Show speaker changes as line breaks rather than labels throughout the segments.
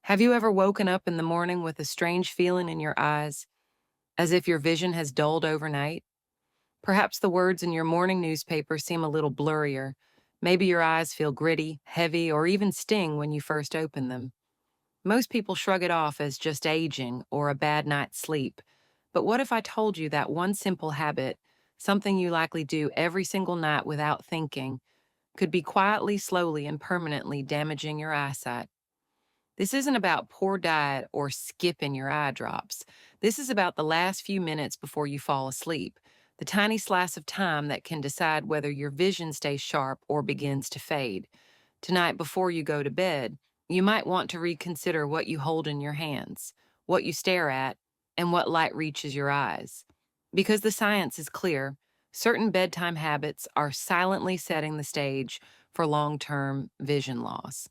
Have you ever woken up in the morning with a strange feeling in your eyes, as if your vision has dulled overnight? Perhaps the words in your morning newspaper seem a little blurrier. Maybe your eyes feel gritty, heavy, or even sting when you first open them. Most people shrug it off as just aging or a bad night's sleep. But what if I told you that one simple habit, something you likely do every single night without thinking, could be quietly, slowly, and permanently damaging your eyesight? This isn't about poor diet or skipping your eye drops. This is about the last few minutes before you fall asleep, the tiny slice of time that can decide whether your vision stays sharp or begins to fade. Tonight, before you go to bed, you might want to reconsider what you hold in your hands, what you stare at, and what light reaches your eyes. Because the science is clear, certain bedtime habits are silently setting the stage for long term vision loss.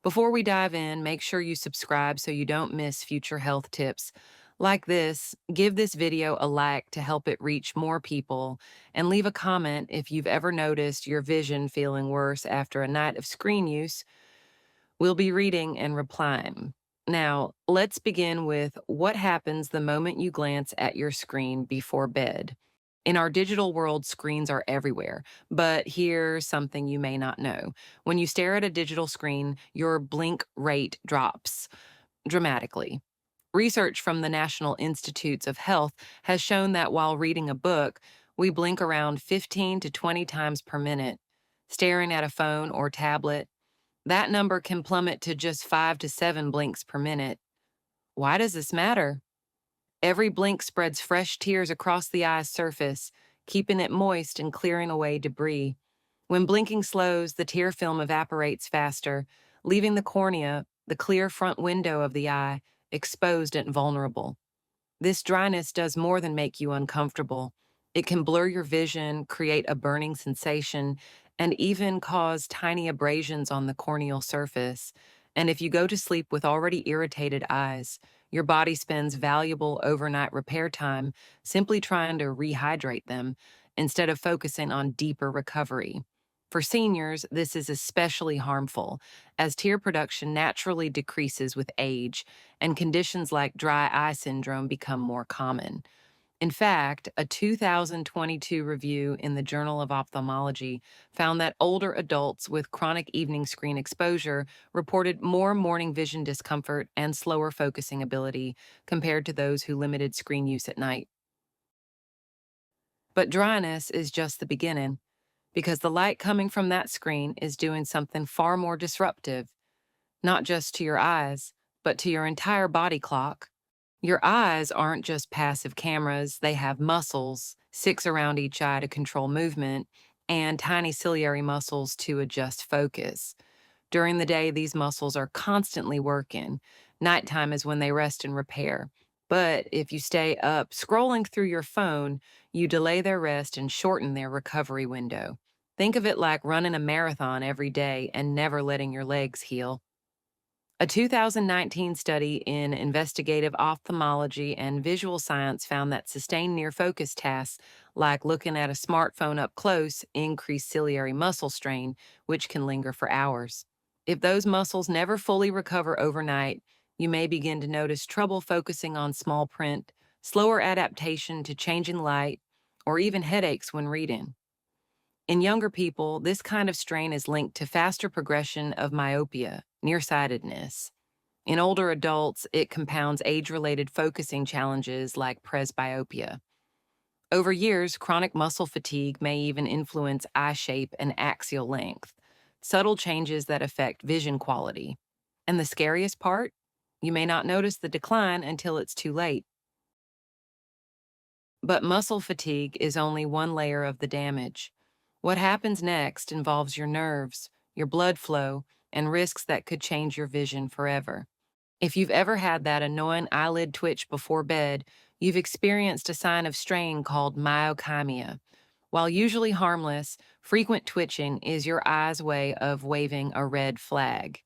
Before we dive in, make sure you subscribe so you don't miss future health tips like this. Give this video a like to help it reach more people, and leave a comment if you've ever noticed your vision feeling worse after a night of screen use. We'll be reading and replying. Now, let's begin with what happens the moment you glance at your screen before bed. In our digital world, screens are everywhere, but here's something you may not know. When you stare at a digital screen, your blink rate drops dramatically. Research from the National Institutes of Health has shown that while reading a book, we blink around 15 to 20 times per minute. Staring at a phone or tablet, that number can plummet to just 5 to 7 blinks per minute. Why does this matter? Every blink spreads fresh tears across the eye's surface, keeping it moist and clearing away debris. When blinking slows, the tear film evaporates faster, leaving the cornea, the clear front window of the eye, exposed and vulnerable. This dryness does more than make you uncomfortable. It can blur your vision, create a burning sensation, and even cause tiny abrasions on the corneal surface. And if you go to sleep with already irritated eyes, your body spends valuable overnight repair time simply trying to rehydrate them instead of focusing on deeper recovery. For seniors, this is especially harmful, as tear production naturally decreases with age, and conditions like dry eye syndrome become more common. In fact, a 2022 review in the Journal of Ophthalmology found that older adults with chronic evening screen exposure reported more morning vision discomfort and slower focusing ability compared to those who limited screen use at night. But dryness is just the beginning, because the light coming from that screen is doing something far more disruptive, not just to your eyes, but to your entire body clock. Your eyes aren't just passive cameras, they have muscles, six around each eye to control movement, and tiny ciliary muscles to adjust focus. During the day, these muscles are constantly working. Nighttime is when they rest and repair. But if you stay up scrolling through your phone, you delay their rest and shorten their recovery window. Think of it like running a marathon every day and never letting your legs heal. A 2019 study in investigative ophthalmology and visual science found that sustained near focus tasks, like looking at a smartphone up close, increase ciliary muscle strain, which can linger for hours. If those muscles never fully recover overnight, you may begin to notice trouble focusing on small print, slower adaptation to changing light, or even headaches when reading. In younger people, this kind of strain is linked to faster progression of myopia, nearsightedness. In older adults, it compounds age-related focusing challenges like presbyopia. Over years, chronic muscle fatigue may even influence eye shape and axial length, subtle changes that affect vision quality. And the scariest part? You may not notice the decline until it's too late. But muscle fatigue is only one layer of the damage. What happens next involves your nerves, your blood flow, and risks that could change your vision forever. If you've ever had that annoying eyelid twitch before bed, you've experienced a sign of strain called myokymia. While usually harmless, frequent twitching is your eye's way of waving a red flag.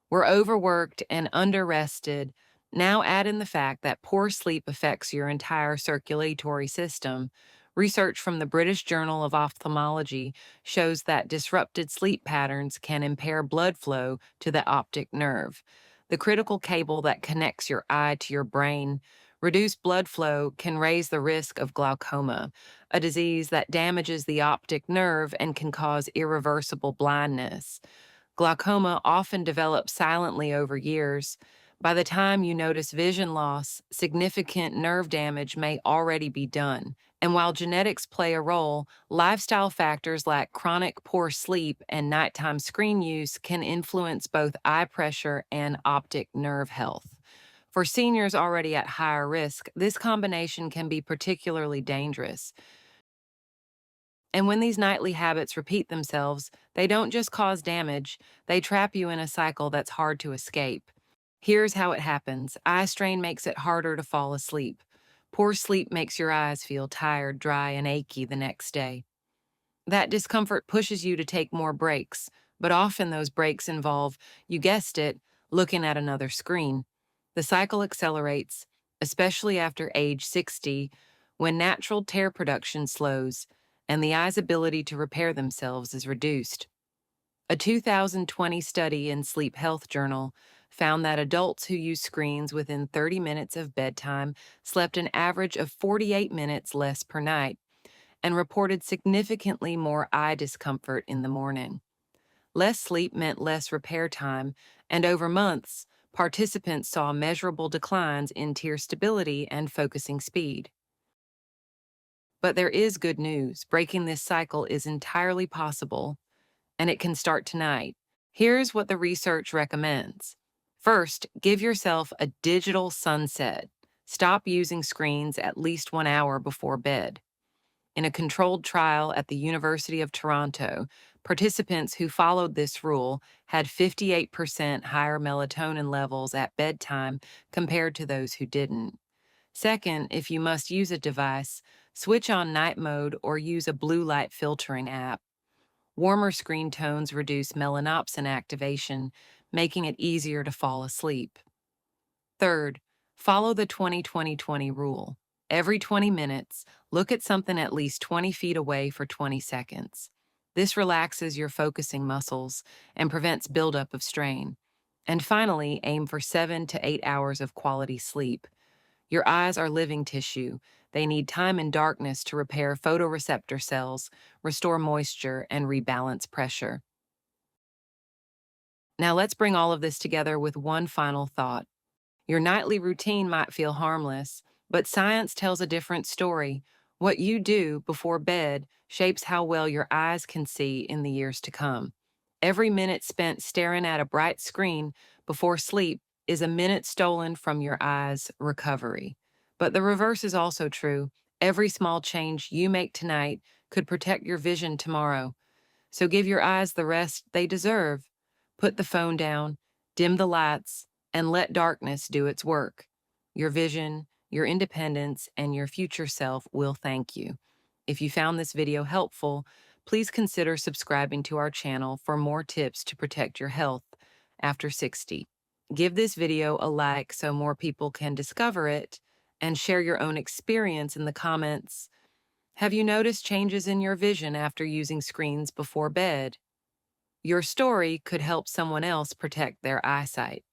We're overworked and underrested. Now add in the fact that poor sleep affects your entire circulatory system. Research from the British Journal of Ophthalmology shows that disrupted sleep patterns can impair blood flow to the optic nerve. the critical cable that connects your eye to your brain. Reduced blood flow can raise the risk of glaucoma, a disease that damages the optic nerve and can cause irreversible blindness. Glaucoma often develops silently over years. By the time you notice vision loss, significant nerve damage may already be done. And while genetics play a role, lifestyle factors like chronic poor sleep and nighttime screen use can influence both eye pressure and optic nerve health. For seniors already at higher risk, this combination can be particularly dangerous. And when these nightly habits repeat themselves, they don't just cause damage, they trap you in a cycle that's hard to escape. Here's how it happens. Eye strain makes it harder to fall asleep. Poor sleep makes your eyes feel tired, dry, and achy the next day. That discomfort pushes you to take more breaks, but often those breaks involve, you guessed it, looking at another screen. The cycle accelerates, especially after age 60, when natural tear production slows and the eye's ability to repair themselves is reduced. A 2020 study in Sleep Health Journal found that adults who use screens within 30 minutes of bedtime slept an average of 48 minutes less per night and reported significantly more eye discomfort in the morning. Less sleep meant less repair time, and over months, participants saw measurable declines in tear stability and focusing speed. But there is good news. Breaking this cycle is entirely possible, and it can start tonight. Here's what the research recommends. First, give yourself a digital sunset. Stop using screens at least 1 hour before bed. In a controlled trial at the University of Toronto, participants who followed this rule had 58% higher melatonin levels at bedtime compared to those who didn't. Second, if you must use a device, switch on night mode or use a blue light filtering app. Warmer screen tones reduce melanopsin activation, making it easier to fall asleep. Third, follow the 20-20-20 rule. Every 20 minutes, look at something at least 20 feet away for 20 seconds. This relaxes your focusing muscles and prevents buildup of strain. And finally, aim for 7 to 8 hours of quality sleep. Your eyes are living tissue. They need time in darkness to repair photoreceptor cells, restore moisture, and rebalance pressure. Now let's bring all of this together with one final thought. Your nightly routine might feel harmless, but science tells a different story. What you do before bed shapes how well your eyes can see in the years to come. Every minute spent staring at a bright screen before sleep is a minute stolen from your eyes' recovery. But the reverse is also true. Every small change you make tonight could protect your vision tomorrow. So give your eyes the rest they deserve. Put the phone down, dim the lights, and let darkness do its work. Your vision, your independence, and your future self will thank you. If you found this video helpful, please consider subscribing to our channel for more tips to protect your health after 60. Give this video a like so more people can discover it, and share your own experience in the comments. Have you noticed changes in your vision after using screens before bed? Your story could help someone else protect their eyesight.